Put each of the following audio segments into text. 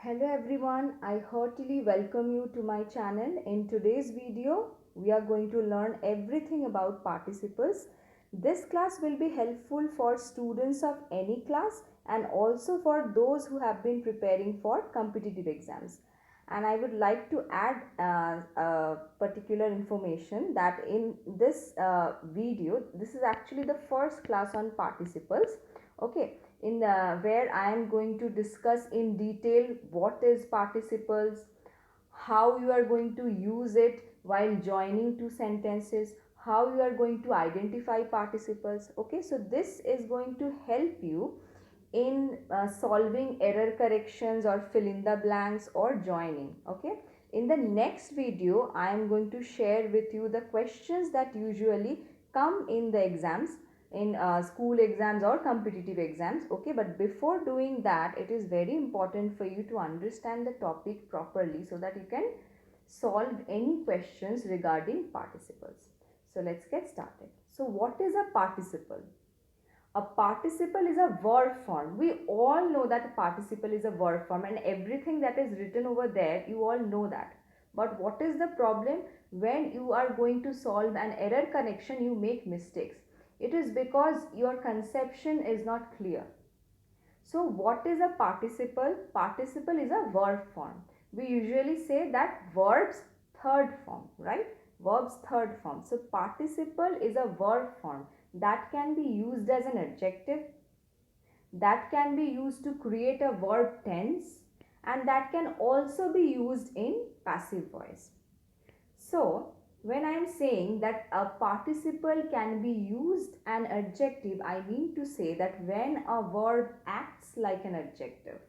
Hello everyone, I heartily welcome you to my channel. In today's video, we are going to learn everything about participles. This class will be helpful for students of any class and also for those who have been preparing for competitive exams. And I would like to add particular information that in this video, this is actually the first class on participles. Okay, in where I am going to discuss in detail what is participles, how you are going to use it while joining two sentences, how you are going to identify participles. Okay, so this is going to help you in solving error corrections or fill in the blanks or joining. Okay, in the next video I am going to share with you the questions that usually come in the exams, in school exams or competitive exams. Okay, but before doing that, it is very important for you to understand the topic properly so that you can solve any questions regarding participles. So let's get started. So what is a participle? A participle is a verb form. We all know that a participle is a verb form, and everything that is written over there, you all know that. But what is the problem? When you are going to solve an error connection, you make mistakes. It is because your conception is not clear. So what is a participle? Participle is a verb form. We usually say that verbs third form, right? Verbs third form. So participle is a verb form that can be used as an adjective, that can be used to create a verb tense, and that can also be used in passive voice. So when I am saying that a participle can be used an adjective, I mean to say that when a verb acts like an adjective.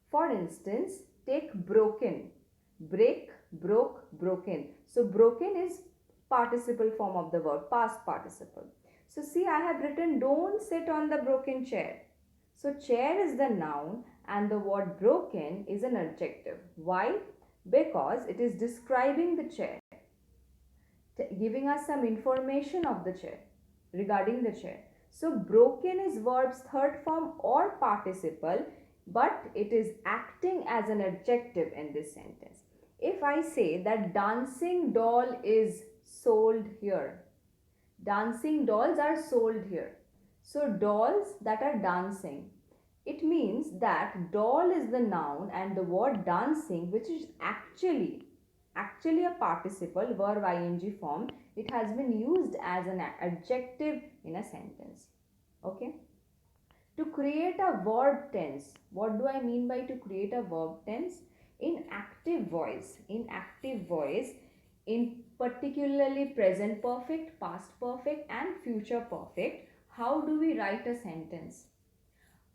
For instance, take broken. Break, broke, broken. So broken is participle form of the verb, past participle. So see, I have written don't sit on the broken chair. So chair is the noun and the word broken is an adjective. Why? Because it is describing the chair, giving us some information of the chair, regarding the chair. So broken is verb's third form or participle, but it is acting as an adjective in this sentence. If I say that dancing doll is sold here, dancing dolls are sold here. So dolls that are dancing, it means that doll is the noun and the word dancing, which is actually a participle, verb ing form, it has been used as an adjective in a sentence. Okay, to create a verb tense, what do I mean by to create a verb tense? In active voice, in particularly present perfect, past perfect and future perfect, how do we write a sentence?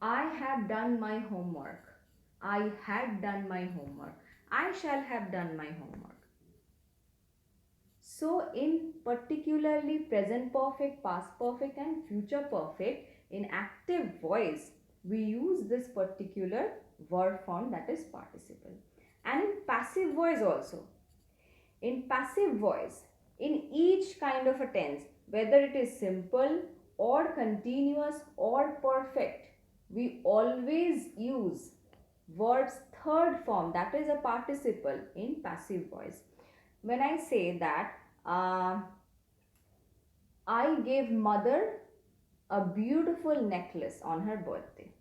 I have done my homework, I had done my homework, I shall have done my homework. So in particularly present perfect, past perfect and future perfect, in active voice, we use this particular verb form, that is participle. And in passive voice also. In passive voice, in each kind of a tense, whether it is simple or continuous or perfect, we always use verb's third form, that is a participle, in passive voice. When I say that I gave mother a beautiful necklace on her birthday.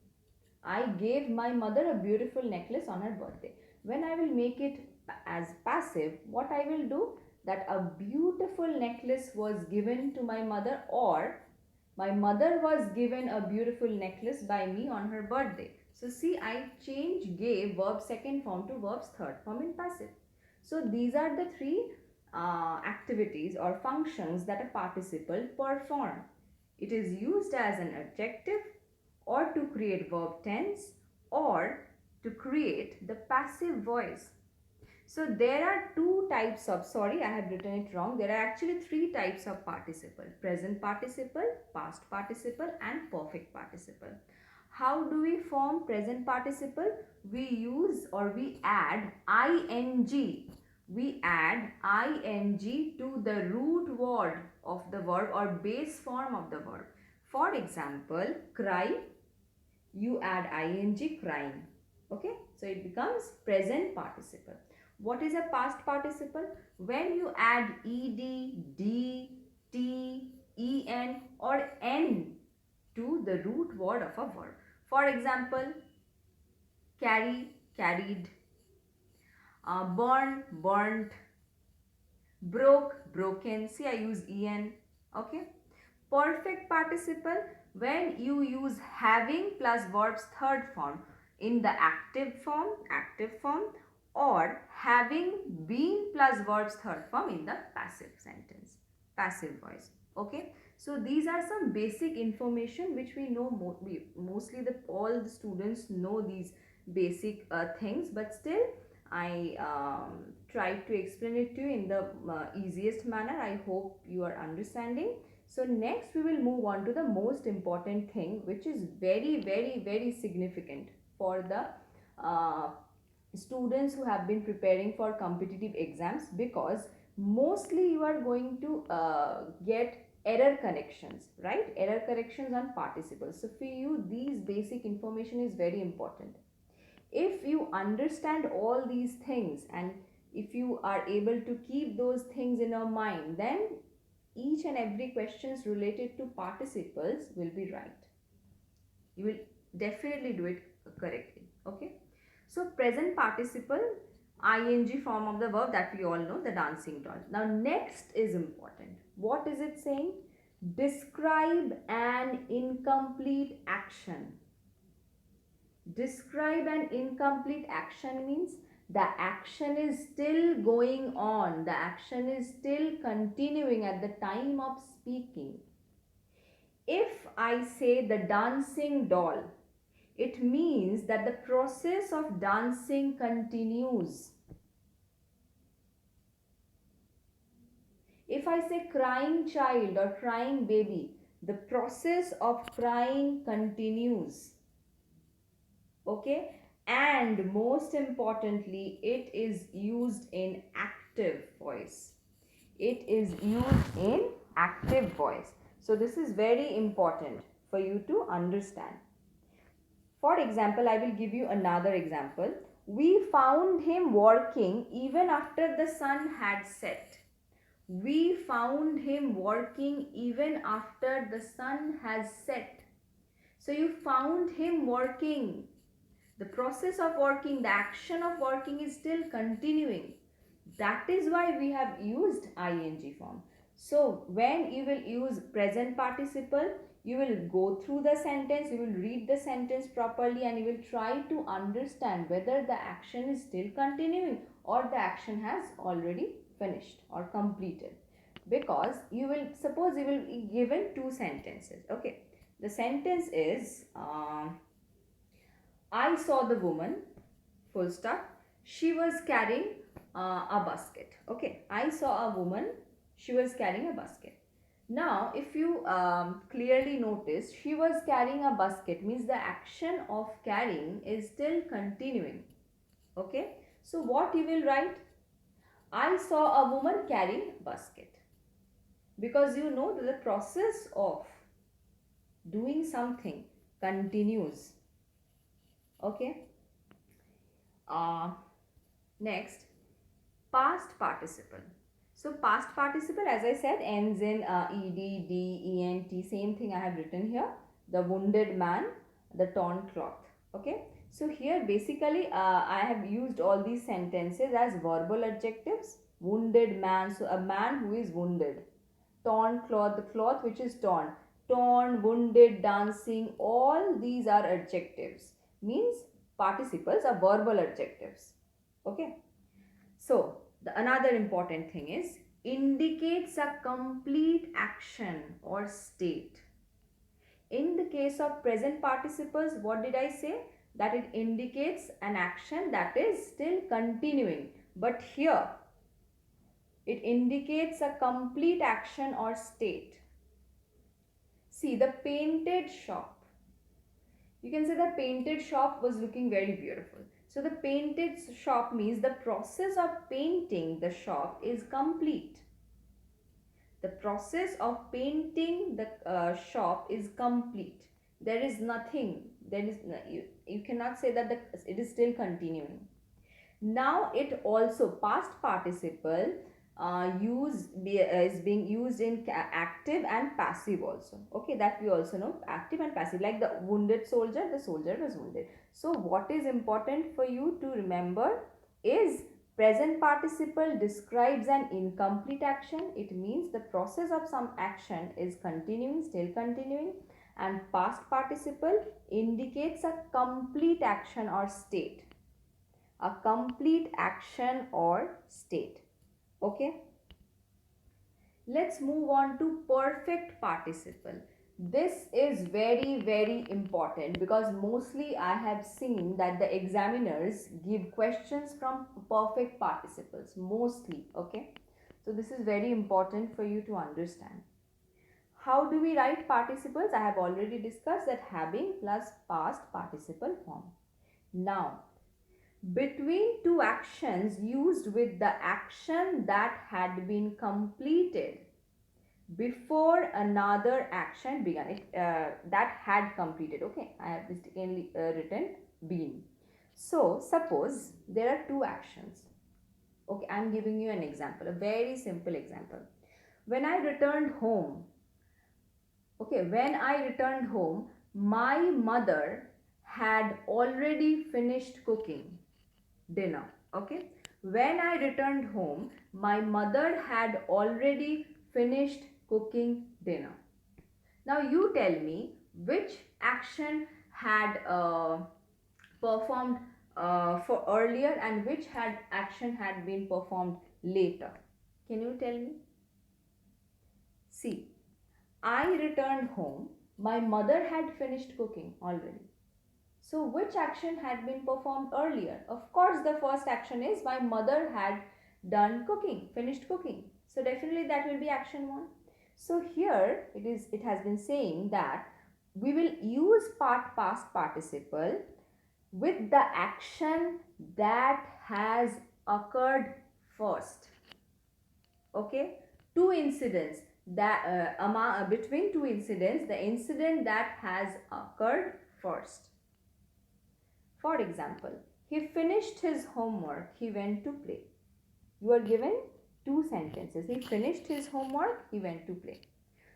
I gave my mother a beautiful necklace on her birthday. When I will make it as passive, what I will do, that a beautiful necklace was given to my mother, or my mother was given a beautiful necklace by me on her birthday. So see, I change gave verb second form to verb's third form in passive. So these are the three activities or functions that a participle perform. It is used as an adjective, or to create verb tense, or to create the passive voice. So there are two types of, sorry, I have written it wrong. There are actually three types of participle: present participle, past participle and perfect participle. How do we form present participle? We use or we add ing. We add ing to the root word of the verb or base form of the verb. For example, cry, you add ing, crying. Okay, So it becomes present participle. What is a past participle? When you add ed, d, t, en or n to the root word of a verb. For example, carry, carried, burn, burnt, broke, broken. See, I use en. Okay. Perfect participle, when you use having plus verb's third form in the active form, or having been plus verb's third form in the passive sentence, passive voice. Okay. So these are some basic information which we know, mostly all the students know these basic things, but still I tried to explain it to you in the easiest manner. I hope you are understanding. So next we will move on to the most important thing, which is very significant for the students who have been preparing for competitive exams, because mostly you are going to get error corrections, right? Error corrections on participles. So for you, these basic information is very important. If you understand all these things and if you are able to keep those things in your mind, then each and every questions related to participles will be right. You will definitely do it correctly. Okay. So present participle, ing form of the verb, that we all know, the dancing doll. Now next is important. What is it saying? Describe an incomplete action. Describe an incomplete action means the action is still going on, the action is still continuing at the time of speaking. If I say the dancing doll, it means that the process of dancing continues. If I say crying child or crying baby, the process of crying continues. Okay. And most importantly, it is used in active voice. It is used in active voice. So this is very important for you to understand. For example, I will give you another example. We found him working even after the sun had set. We found him working even after the sun has set. So you found him working. The process of working, the action of working is still continuing. That is why we have used ing form. So when you will use present participle, you will go through the sentence, you will read the sentence properly, and you will try to understand whether the action is still continuing or the action has already finished or completed. Because you will, suppose you will be given two sentences. Okay. The sentence is, I saw the woman, full stop. She was carrying a basket. Okay, I saw a woman. She was carrying a basket. Now, if you clearly notice, she was carrying a basket means the action of carrying is still continuing. Okay, so what you will write? I saw a woman carrying basket. Because you know that the process of doing something continues. Okay. Next, past participle. So past participle, as I said, ends in ed, d, ent. Same thing I have written here. The wounded man, the torn cloth. Okay. So here basically I have used all these sentences as verbal adjectives. Wounded man, so a man who is wounded. Torn cloth, the cloth which is torn. Torn, wounded, dancing, all these are adjectives. Means participles are verbal adjectives. Okay. So another important thing is indicates a complete action or state. In the case of present participles, what did I say? That it indicates an action that is still continuing. But here it indicates a complete action or state. See, the painted shop. You can say the painted shop was looking very beautiful. So the painted shop means the process of painting the shop is complete. The process of painting the shop is complete. There is nothing There is you cannot say that it is still continuing. Now it also past participle is being used in active and passive also. Okay, that we also know, active and passive. Like the wounded soldier, the soldier was wounded. So what is important for you to remember is present participle describes an incomplete action. It means the process of some action is continuing, still continuing. And past participle indicates a complete action or state, a complete action or state. Okay, let's move on to perfect participle. This is very important because mostly I have seen that the examiners give questions from perfect participles mostly. Okay, so this is very important for you to understand. How do we write participles? I have already discussed that having plus past participle form. Now between two actions used with the action that had been completed before another action began. That had completed. Okay, I have mistakenly written been. So suppose there are two actions. Okay, I am giving you an example, a very simple example. When I returned home, okay, when I returned home, my mother had already finished cooking dinner. Okay, when I returned home, my mother had already finished cooking dinner. Now you tell me which action had performed for earlier and which action had been performed later. Can you tell me? See, I returned home, my mother had finished cooking already. So which action had been performed earlier? Of course, the first action is my mother had done cooking, finished cooking. So definitely that will be action 1. So here it has been saying that we will use past participle with the action that has occurred first. Okay, two incidents that between two incidents, the incident that has occurred first. For example, he finished his homework, he went to play. You are given two sentences. He finished his homework, he went to play.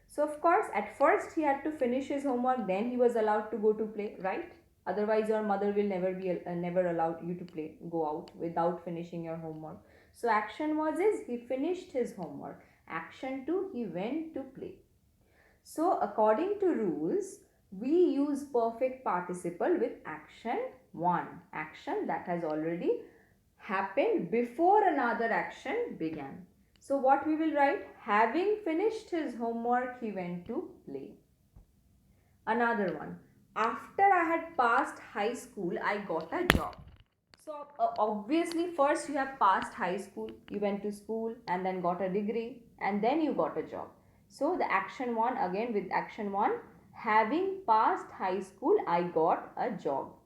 So of course, at first he had to finish his homework, then he was allowed to go to play, right? Otherwise your mother will never allow you to play, go out without finishing your homework. So action was is he finished his homework. Action 2, he went to play. So according to rules, we use perfect participle with action 1, action that has already happened before another action began. So what we will write? Having finished his homework, he went to play. Another one. After I had passed high school, I got a job. So obviously first you have passed high school, you went to school and then got a degree and then you got a job. So the action 1, again with action 1, having passed high school, I got a job.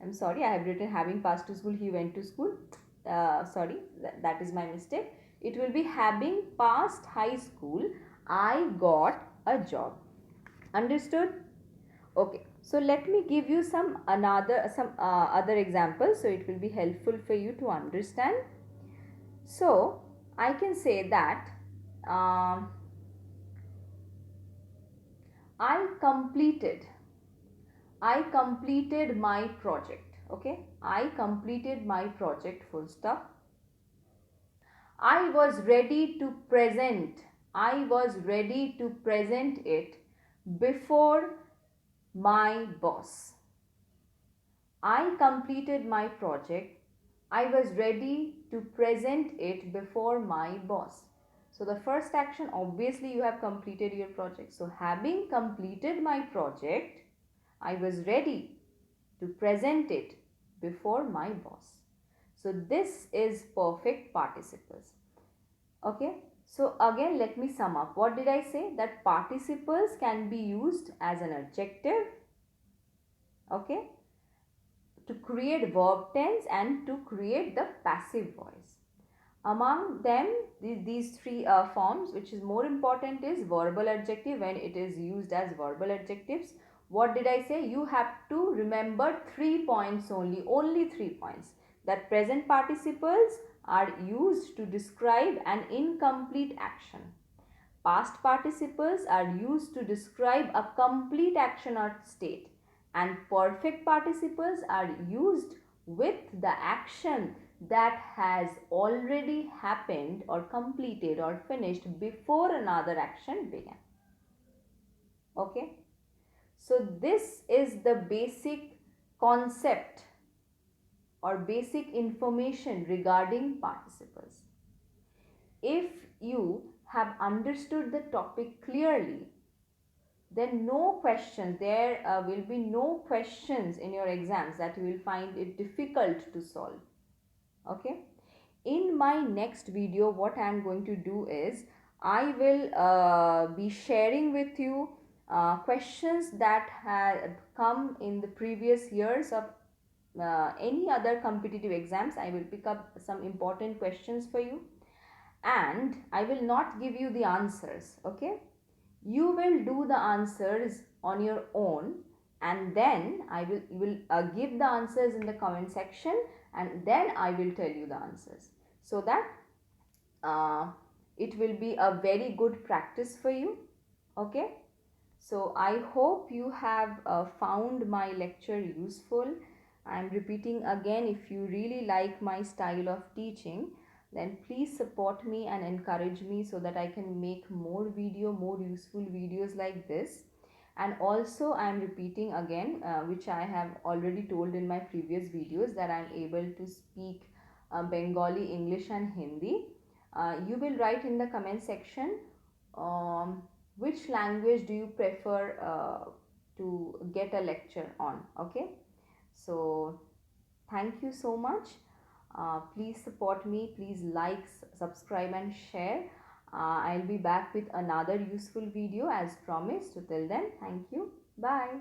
I'm sorry, I have written having passed to school, he went to school. Sorry, that is my mistake. It will be having passed high school, I got a job. Understood? Okay, so let me give you some other examples, so it will be helpful for you to understand. So I can say that I completed my project. Okay, I completed my project, full stop. I was ready to present it before my boss. I completed my project. I was ready to present it before my boss. So the first action, obviously you have completed your project. So having completed my project, I was ready to present it before my boss. So this is perfect participles. Okay. So again, let me sum up. What did I say? That participles can be used as an adjective. Okay, to create verb tense and to create the passive voice. Among them, these three forms, which is more important is verbal adjective when it is used as verbal adjectives. What did I say? You have to remember 3 points only 3 points. That present participles are used to describe an incomplete action. Past participles are used to describe a complete action or state, and perfect participles are used with the action that has already happened or completed or finished before another action began. Okay, so this is the basic concept or basic information regarding participles. If you have understood the topic clearly, then no questions, there will be no questions in your exams that you will find it difficult to solve. Okay, in my next video what I am going to do is I will be sharing with you questions that had come in the previous years of any other competitive exams. I will pick up some important questions for you, and I will not give you the answers. Okay, you will do the answers on your own, and then you will give the answers in the comment section, and then I will tell you the answers, so that uh, it will be a very good practice for you. Okay, so I hope you have found my lecture useful. I am repeating again, if you really like my style of teaching, then please support me and encourage me so that I can make more useful videos like this. And also I am repeating again, which I have already told in my previous videos, that I am able to speak Bengali, English and Hindi. You will write in the comment section um, which language do you prefer to get a lecture on. Okay, so thank you so much. Please support me, please like, subscribe and share. I'll be back with another useful video as promised. So till then, thank you, bye.